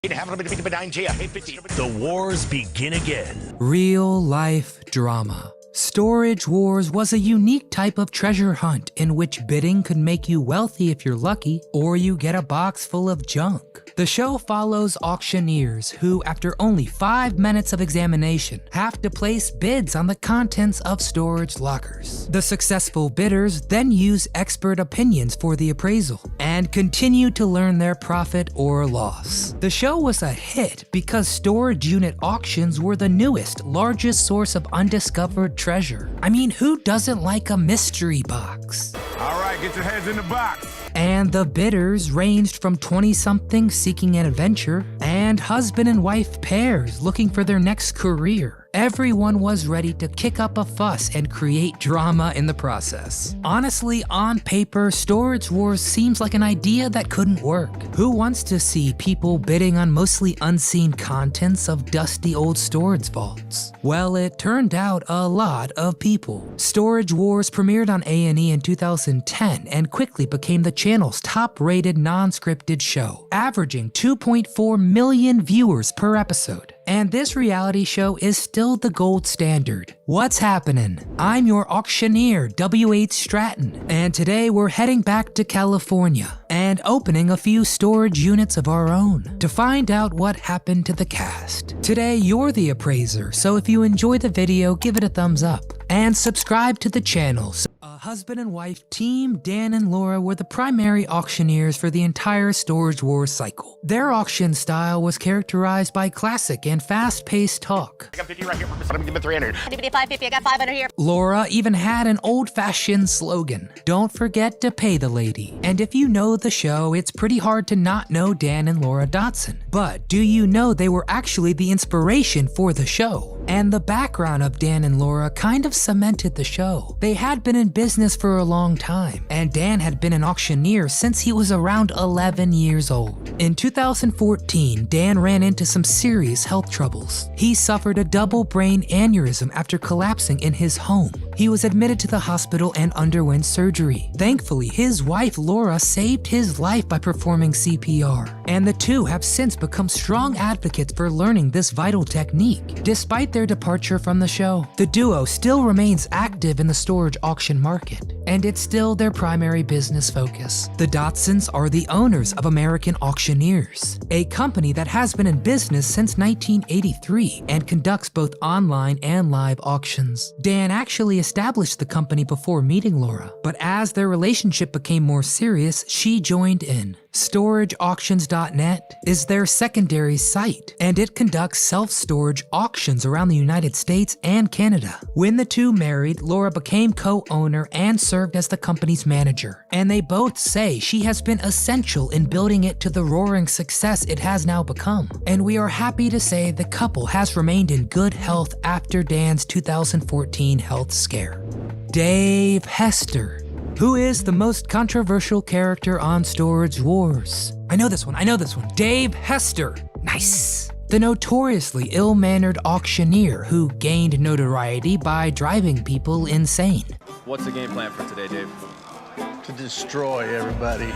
The wars begin again. Real life drama. Storage Wars was a unique type of treasure hunt in which bidding could make you wealthy if you're lucky, or you get a box full of junk. The show follows auctioneers who, after only 5 minutes of examination, have to place bids on the contents of storage lockers. The successful bidders then use expert opinions for the appraisal and continue to learn their profit or loss. The show was a hit because storage unit auctions were the newest, largest source of undiscovered treasure. I mean, who doesn't like a mystery box? All right, get your heads in the box. And the bidders ranged from 20-somethings seeking an adventure and husband and wife pairs looking for their next career. Everyone was ready to kick up a fuss and create drama in the process. Honestly, on paper, Storage Wars seems like an idea that couldn't work. Who wants to see people bidding on mostly unseen contents of dusty old storage vaults? Well, it turned out a lot of people. Storage Wars premiered on A&E in 2010 and quickly became the channel's top-rated non-scripted show, averaging 2.4 million viewers per episode. And this reality show is still the gold standard. What's happening? I'm your auctioneer, W.H. Stratton, and today we're heading back to California and opening a few storage units of our own to find out what happened to the cast. Today you're the appraiser, so if you enjoy the video, give it a thumbs up and subscribe to the channel. Husband and wife team Dan and Laura were the primary auctioneers for the entire Storage Wars cycle. Their auction style was characterized by classic and fast-paced talk. I got 50 right here. I'm giving 300. 550. I got 500 here. Laura even had an old-fashioned slogan: "Don't forget to pay the lady." And if you know the show, it's pretty hard to not know Dan and Laura Dotson. But do you know they were actually the inspiration for the show? And the background of Dan and Laura kind of cemented the show. They had been in business for a long time, and Dan had been an auctioneer since he was around 11 years old. In 2014, Dan ran into some serious health troubles. He suffered a double brain aneurysm after collapsing in his home. He was admitted to the hospital and underwent surgery. Thankfully, his wife Laura saved his life by performing CPR, and the two have since become strong advocates for learning this vital technique. Despite their departure from the show, the duo still remains active in the storage auction market, and it's still their primary business focus. The Dotsons are the owners of American Auctioneers, a company that has been in business since 1983 and conducts both online and live auctions. Dan actually established the company before meeting Laura, but as their relationship became more serious, she joined in. StorageAuctions.net is their secondary site, and it conducts self-storage auctions around the United States and Canada. When the two married, Laura became co-owner and served as the company's manager, and they both say she has been essential in building it to the roaring success it has now become. And we are happy to say the couple has remained in good health after Dan's 2014 health scare. Dave Hester. Who is the most controversial character on Storage Wars? I know this one. Dave Hester. Nice. The notoriously ill-mannered auctioneer who gained notoriety by driving people insane. What's the game plan for today, Dave? To destroy everybody.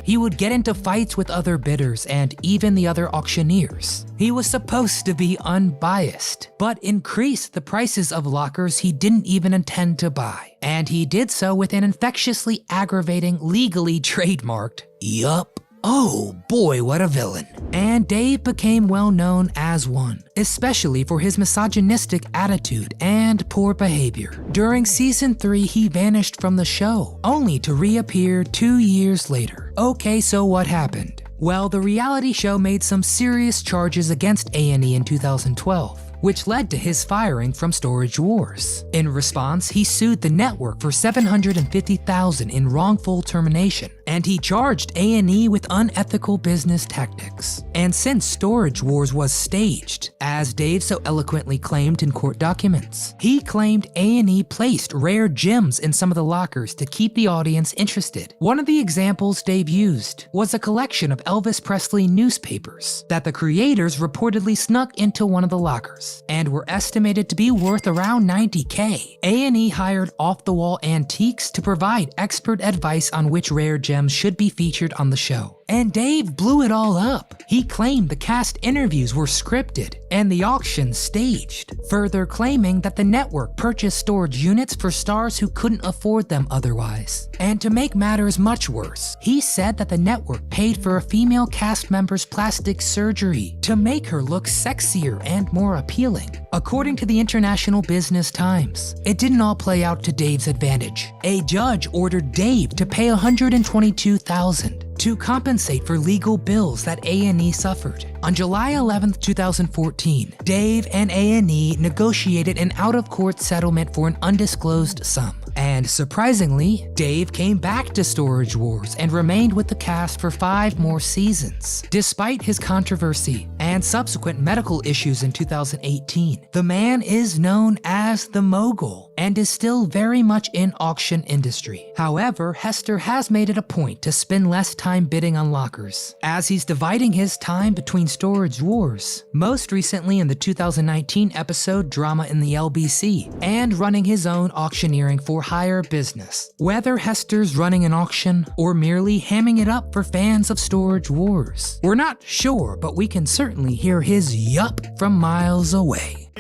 He would get into fights with other bidders and even the other auctioneers. He was supposed to be unbiased, but increased the prices of lockers he didn't even intend to buy. And he did so with an infectiously aggravating, legally trademarked, "Yup." Oh boy, what a villain. And Dave became well known as one, especially for his misogynistic attitude and poor behavior. During season 3, he vanished from the show, only to reappear 2 years later. Okay, so what happened? Well, the reality show made some serious charges against A&E in 2012. Which led to his firing from Storage Wars. In response, he sued the network for $750,000 in wrongful termination, and he charged A&E with unethical business tactics. And since Storage Wars was staged, as Dave so eloquently claimed in court documents, he claimed A&E placed rare gems in some of the lockers to keep the audience interested. One of the examples Dave used was a collection of Elvis Presley newspapers that the creators reportedly snuck into one of the lockers and were estimated to be worth around $90K. A&E hired off-the-wall antiques to provide expert advice on which rare gems should be featured on the show. And Dave blew it all up. He claimed the cast interviews were scripted and the auction staged, further claiming that the network purchased storage units for stars who couldn't afford them otherwise. And to make matters much worse, he said that the network paid for a female cast member's plastic surgery to make her look sexier and more appealing. According to the International Business Times, it didn't all play out to Dave's advantage. A judge ordered Dave to pay $122,000 to compensate for legal bills that A&E suffered. On July 11, 2014, Dave and A&E negotiated an out-of-court settlement for an undisclosed sum. And surprisingly, Dave came back to Storage Wars and remained with the cast for 5 more seasons. Despite his controversy and subsequent medical issues in 2018, the man is known as the Mogul and is still very much in auction industry. However, Hester has made it a point to spend less time bidding on lockers, as he's dividing his time between Storage Wars, most recently in the 2019 episode Drama in the LBC, and running his own auctioneering for hire business. Whether Hester's running an auction or merely hamming it up for fans of Storage Wars, we're not sure, but we can certainly hear his yup from miles away.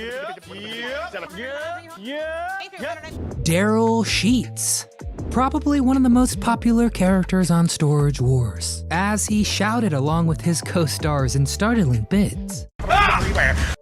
Daryl Sheets, probably one of the most popular characters on Storage Wars, as he shouted along with his co-stars in startling bids.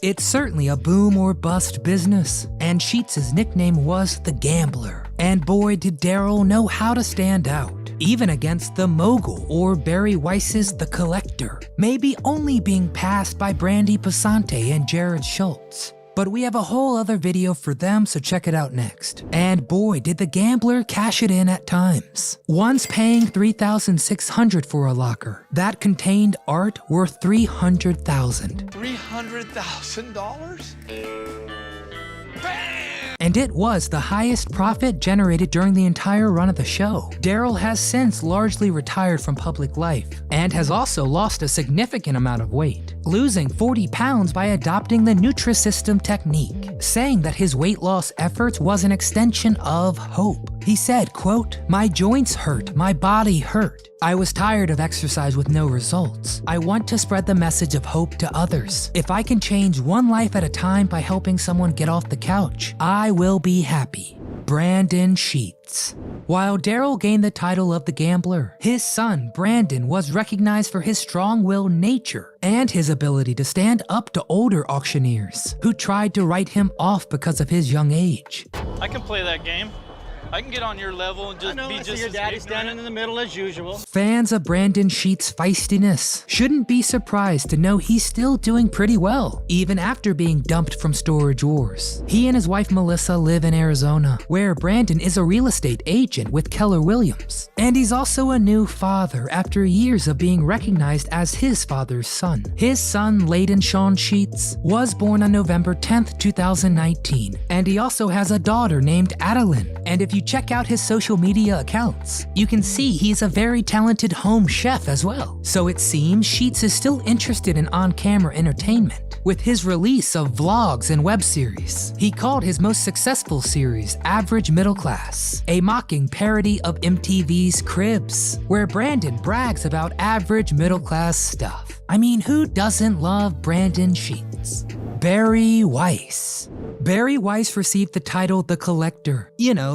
It's certainly a boom or bust business, and Sheets' nickname was the Gambler. And boy did Daryl know how to stand out, even against the Mogul or Barry Weiss's The Collector, maybe only being passed by Brandy Passante and Jared Schultz. But we have a whole other video for them, so check it out next. And boy, did the Gambler cash it in at times. Once paying $3,600 for a locker that contained art worth $300,000. $300,000? And it was the highest profit generated during the entire run of the show. Daryl has since largely retired from public life and has also lost a significant amount of weight, losing 40 pounds by adopting the Nutrisystem technique, saying that his weight loss efforts was an extension of hope. He said, quote, "My joints hurt, my body hurt. I was tired of exercise with no results. I want to spread the message of hope to others. If I can change one life at a time by helping someone get off the couch, I will be happy." Brandon Sheets. While Daryl gained the title of the Gambler, his son Brandon was recognized for his strong-willed nature and his ability to stand up to older auctioneers who tried to write him off because of his young age. I can play that game. I can get on your level and just be just your as daddy ignorant. standing in the middle as usual. Fans of Brandon Sheets' feistiness shouldn't be surprised to know he's still doing pretty well, even after being dumped from Storage Wars. He and his wife Melissa live in Arizona, where Brandon is a real estate agent with Keller Williams. And he's also a new father after years of being recognized as his father's son. His son, Layden Sean Sheets, was born on November 10th, 2019, and he also has a daughter named Adeline. And if you check out his social media accounts, you can see he's a very talented home chef as well. So it seems Sheets is still interested in on-camera entertainment, with his release of vlogs and web series. He called his most successful series Average Middle Class, a mocking parody of MTV's Cribs, where Brandon brags about average middle class stuff. I mean, who doesn't love Brandon Sheets? Barry Weiss. Barry Weiss received the title The Collector,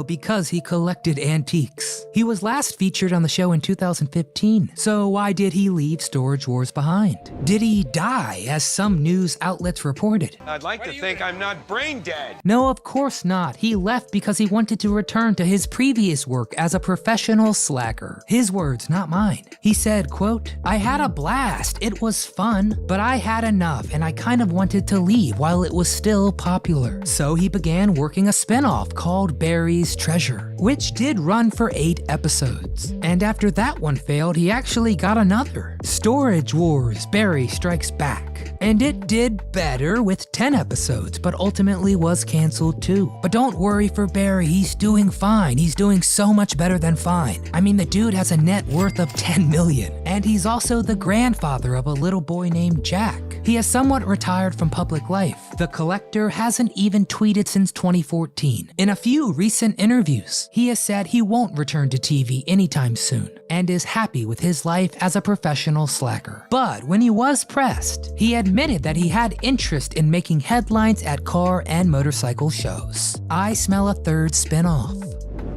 because he collected antiques. He was last featured on the show in 2015, so why did he leave Storage Wars behind? Did he die, as some news outlets reported? I'd like to think I'm not brain dead. No, of course not. He left because he wanted to return to his previous work as a professional slacker. His words, not mine. He said, quote, "I had a blast. It was fun, but I had enough and I kind of wanted to leave while it was still popular. So he began working a spinoff called Barry's Treasure, which did run for 8 episodes. And after that one failed, he actually got another, Storage Wars Barry Strikes Back. And it did better with 10 episodes, but ultimately was canceled too. But don't worry for Barry, he's doing fine. He's doing so much better than fine. I mean, the dude has a net worth of 10 million, and he's also the grandfather of a little boy named Jack. He has somewhat retired from public life, The collector hasn't even tweeted since 2014. In a few recent interviews, he has said he won't return to TV anytime soon and is happy with his life as a professional slacker. But when he was pressed, he admitted that he had interest in making headlines at car and motorcycle shows. I smell a third spin-off.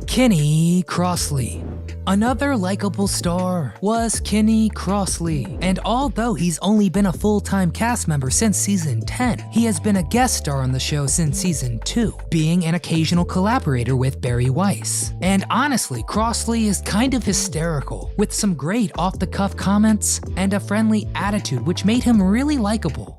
Kenny Crossley. Another likable star was Kenny Crossley, and although he's only been a full-time cast member since season 10, he has been a guest star on the show since season 2, being an occasional collaborator with Barry Weiss. And honestly, Crossley is kind of hysterical, with some great off-the-cuff comments and a friendly attitude which made him really likable.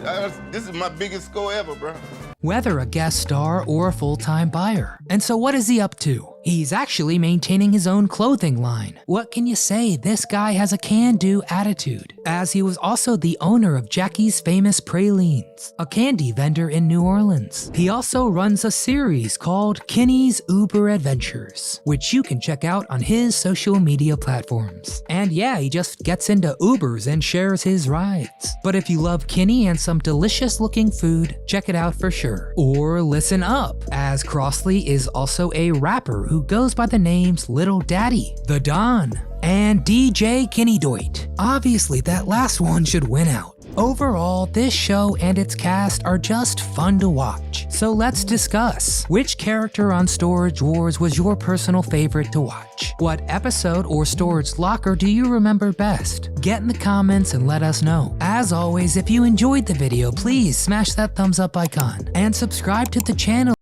This is my biggest score ever, bro. Whether a guest star or a full-time buyer. And so what is he up to? He's actually maintaining his own clothing line. What can you say? This guy has a can-do attitude, as he was also the owner of Jackie's Famous Pralines, a candy vendor in New Orleans. He also runs a series called Kenny's Uber Adventures, which you can check out on his social media platforms. And yeah, he just gets into Ubers and shares his rides. But if you love Kenny and some delicious looking food, check it out for sure. Or listen up, as Crossley is also a rapper who goes by the names Little Daddy, The Don, and DJ Kenny Doit. Obviously, that last one should win out. Overall, this show and its cast are just fun to watch. So let's discuss. Which character on Storage Wars was your personal favorite to watch? What episode or storage locker do you remember best? Get in the comments and let us know. As always, if you enjoyed the video, please smash that thumbs up icon and subscribe to the channel.